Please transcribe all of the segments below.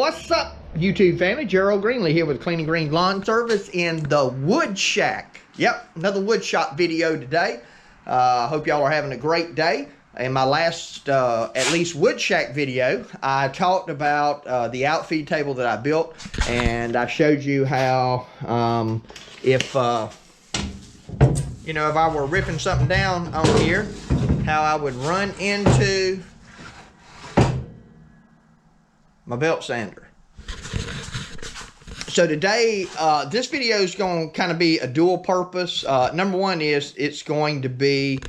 What's up, YouTube family? Gerald Greenlee here with Clean and Green Lawn Service in the Wood Shack. Yep, another wood shop video today. Hope y'all are having a great day. In my last, at least Wood Shack video, I talked about the outfeed table that I built, and I showed you how, if I were ripping something down on here, how I would run into my belt sander. So today, this video is going to kind of be a dual purpose. Number one is it's going to be,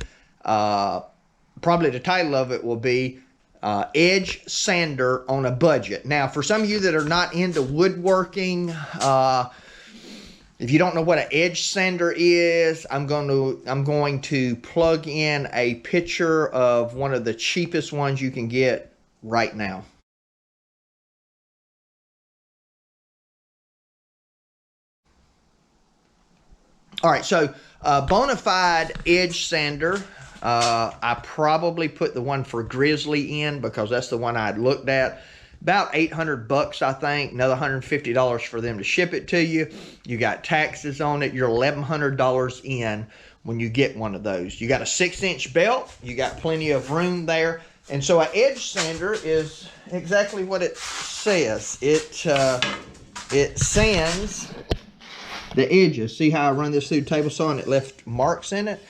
probably the title of it will be Edge Sander on a Budget. Now, for some of you that are not into woodworking, if you don't know what an edge sander is, I'm going to plug in a picture of one of the cheapest ones you can get right now. All right, so Bonafide edge sander. I probably put the one for Grizzly in because that's the one I'd looked at. About 800 bucks, I think. Another $150 for them to ship it to you. You got taxes on it. You're $1,100 in when you get one of those. You got a 6-inch belt. You got plenty of room there. And so an edge sander is exactly what it says. It sands the edges. See how I run this through the table saw and it left marks in it?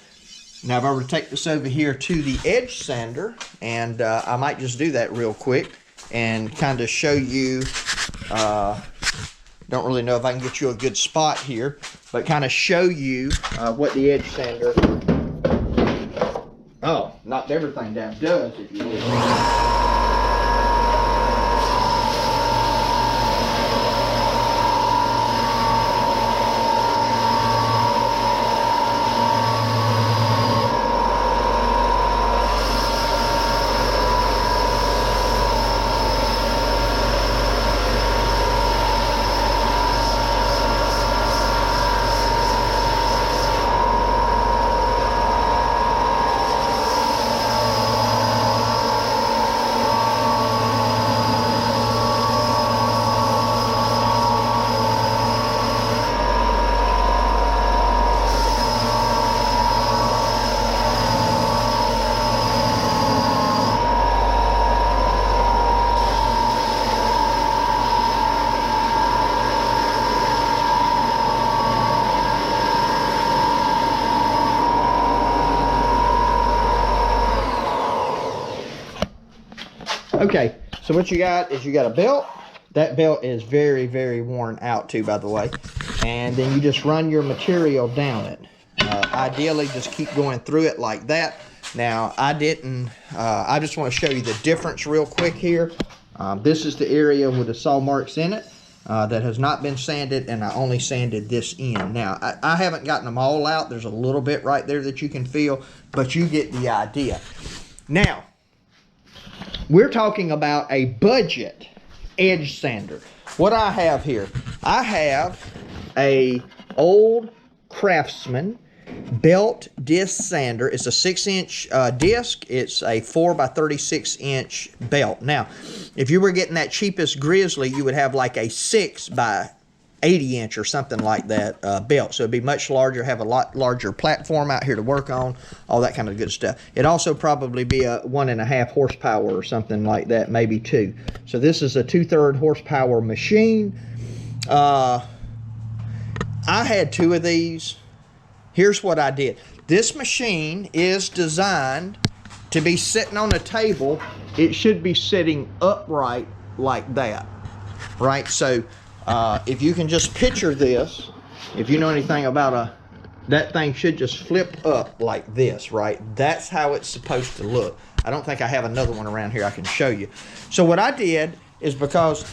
Now if I were to take this over here to the edge sander, and I might just do that real quick and kind of show you, don't really know if I can get you a good spot here, but kind of show you what the edge sander, knocked everything down, does, if you will. Okay, so what you got is you got a belt. That belt is very, very worn out too, by the way. And then you just run your material down it. Ideally, just keep going through it like that. Now, I just want to show you the difference real quick here. This is the area with the saw marks in it that has not been sanded, and I only sanded this end. Now, I haven't gotten them all out. There's a little bit right there that you can feel, but you get the idea. Now, we're talking about a budget edge sander. What I have here, I have a old Craftsman belt disc sander. It's a 6-inch disc. It's a 4x36-inch belt. Now, if you were getting that cheapest Grizzly, you would have like a 6x80-inch or something like that belt. So it'd be much larger, have a lot larger platform out here to work on, all that kind of good stuff. It'd also probably be a 1.5 horsepower or something like that, maybe 2. So this is a 2/3 horsepower machine. I had 2 of these. Here's what I did. This machine is designed to be sitting on a table. It should be sitting upright like that, right? So if you can just picture this, if you know anything about that thing should just flip up like this, right? That's how it's supposed to look. I don't think I have another one around here I can show you. So what I did is, because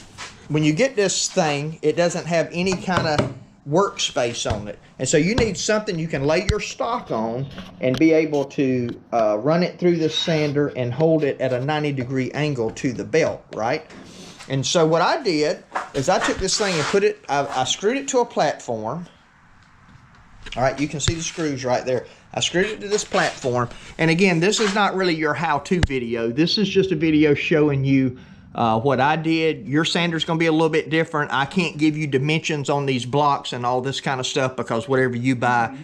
when you get this thing, it doesn't have any kind of workspace on it. And so you need something you can lay your stock on and be able to run it through this sander and hold it at a 90-degree angle to the belt, right? And so what I did is I took this thing and put it, I screwed it to a platform. All right, you can see the screws right there. I screwed it to this platform. And again, this is not really your how-to video. This is just a video showing you What I did, your sander's gonna be a little bit different. I can't give you dimensions on these blocks and all this kind of stuff because whatever you buy,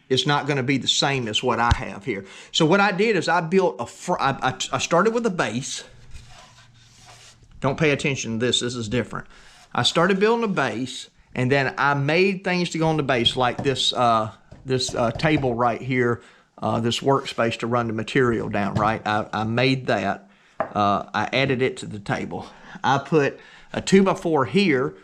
it's not gonna be the same as what I have here. So what I did is I built I started with a base. Don't pay attention to this is different. I started building a base, and then I made things to go on the base, like this table right here, this workspace to run the material down, right? I made that. I added it to the table. I put a 2x4 here,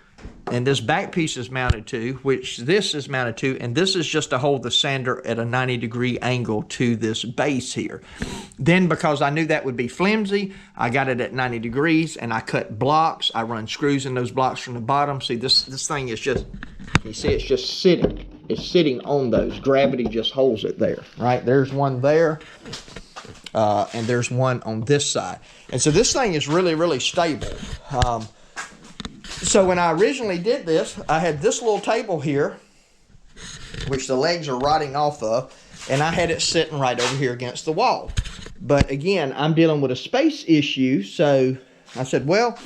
and this back piece is mounted to, which this is mounted to, and this is just to hold the sander at a 90-degree angle to this base here. Then, because I knew that would be flimsy, I got it at 90 degrees, and I cut blocks. I run screws in those blocks from the bottom. See, this thing is just, you see, it's just sitting. It's sitting on those. Gravity just holds it there, right? There's one there, and there's one on this side. And so this thing is really, really stable. So when I originally did this, I had this little table here, which the legs are rotting off of, and I had it sitting right over here against the wall. But again, I'm dealing with a space issue, so I said, well,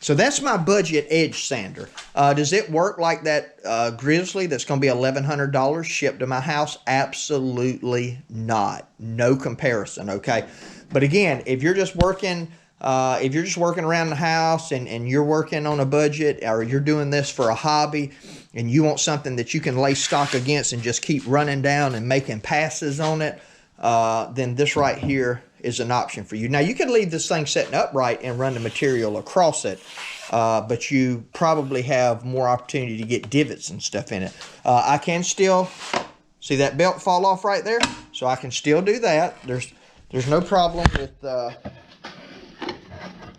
so that's my budget edge sander. Does it work like that Grizzly that's going to be $1,100 shipped to my house? Absolutely not. No comparison, okay? But again, if you're just working around the house and you're working on a budget, or you're doing this for a hobby and you want something that you can lay stock against and just keep running down and making passes on it, then this right here is an option for you. Now, you can leave this thing sitting upright and run the material across it, but you probably have more opportunity to get divots and stuff in it. I can still, see that belt fall off right there? So I can still do that. There's no problem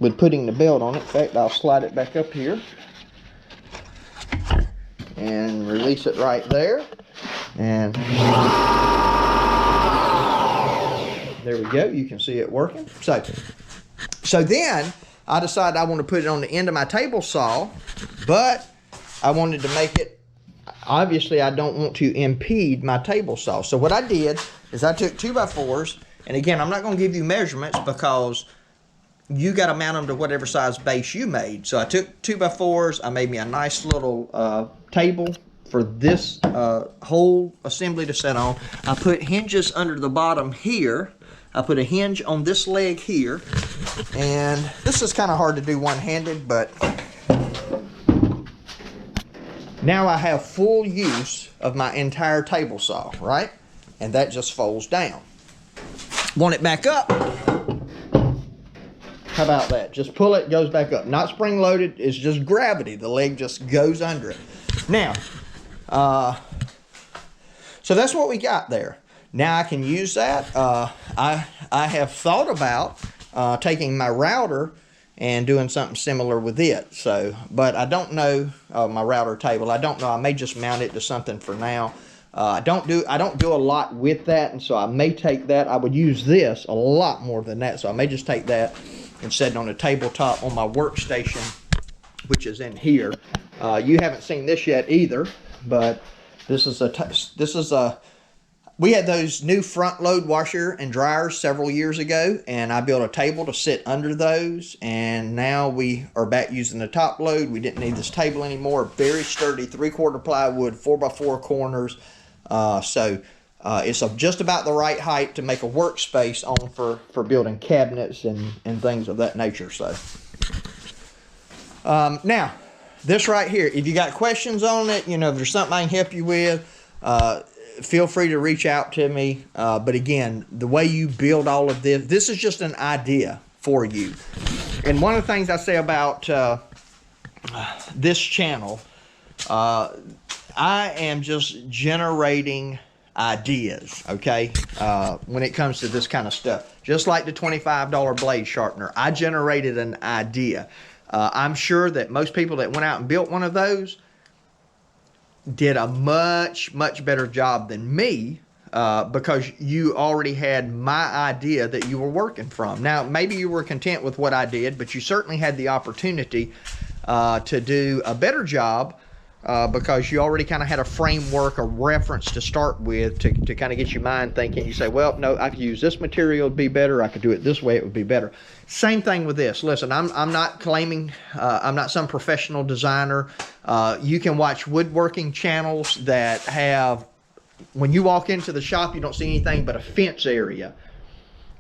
with putting the belt on it. In fact, I'll slide it back up here and release it right there. And there we go. You can see it working. So then I decided I want to put it on the end of my table saw, but I wanted to make it, obviously I don't want to impede my table saw. So what I did is I took 2x4s, and again, I'm not going to give you measurements because you got to mount them to whatever size base you made. So I took 2x4s. I made me a nice little table for this whole assembly to sit on. I put hinges under the bottom here. I put a hinge on this leg here. And this is kind of hard to do one-handed, but now I have full use of my entire table saw, right? And that just folds down. Want it back up? How about that? Just pull it, goes back up. Not spring loaded, it's just gravity. The leg just goes under it. Now, so that's what we got there. Now I can use that. I have thought about taking my router and doing something similar with it. So, but I don't know, my router table. I don't know. I may just mount it to something for now. I don't do a lot with that, and so I may take that. I would use this a lot more than that, so I may just take that and set it on a tabletop on my workstation, which is in here. You haven't seen this yet either, but this is we had those new front load washer and dryers several years ago, and I built a table to sit under those, and now we are back using the top load. We didn't need this table anymore. Very sturdy, 3/4 plywood, 4x4 corners. It's just about the right height to make a workspace on for building cabinets and things of that nature. So now this right here, if you got questions on it, if there's something I can help you with, feel free to reach out to me. But again, the way you build all of this is just an idea for you. And one of the things I say about this channel, I am just generating ideas, okay, when it comes to this kind of stuff. Just like the $25 blade sharpener, I generated an idea. I'm sure that most people that went out and built one of those did a much better job than me, because you already had my idea that you were working from. Now, maybe you were content with what I did, but you certainly had the opportunity to do a better job because you already kind of had a framework, a reference to start with to kind of get your mind thinking. You say, well, no, I could use this material, it'd be better. I could do it this way, it would be better. Same thing with this. Listen, I'm not claiming, I'm not some professional designer. You can watch woodworking channels that have, when you walk into the shop, you don't see anything but a fence area.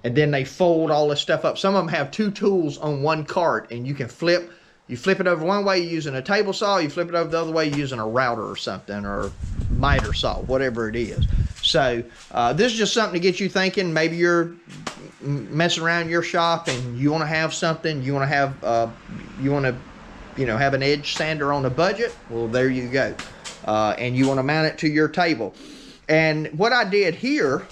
And then they fold all this stuff up. Some of them have 2 tools on one cart, and you can flip. You flip it over one way using a table saw, you flip it over the other way using a router or something, or miter saw, whatever it is. So this is just something to get you thinking. Maybe you're messing around in your shop and you want to have something, you want to have, have an edge sander on a budget. Well, there you go. And you want to mount it to your table. And what I did here,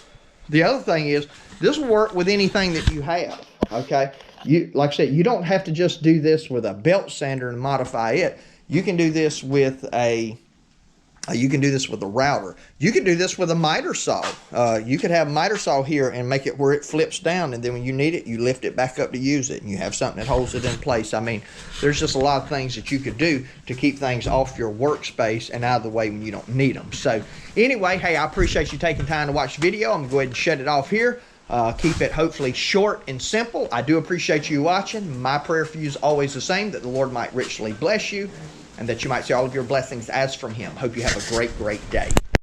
the other thing is, this will work with anything that you have, okay? Like I said, you don't have to just do this with a belt sander and modify it. You can do this with a router. You can do this with a miter saw. You could have a miter saw here and make it where it flips down, and then when you need it, you lift it back up to use it, and you have something that holds it in place. I mean, there's just a lot of things that you could do to keep things off your workspace and out of the way when you don't need them. So anyway, hey, I appreciate you taking time to watch the video. I'm going to go ahead and shut it off here. Keep it hopefully short and simple. I do appreciate you watching. My prayer for you is always the same, that the Lord might richly bless you and that you might see all of your blessings as from Him. Hope you have a great, great day.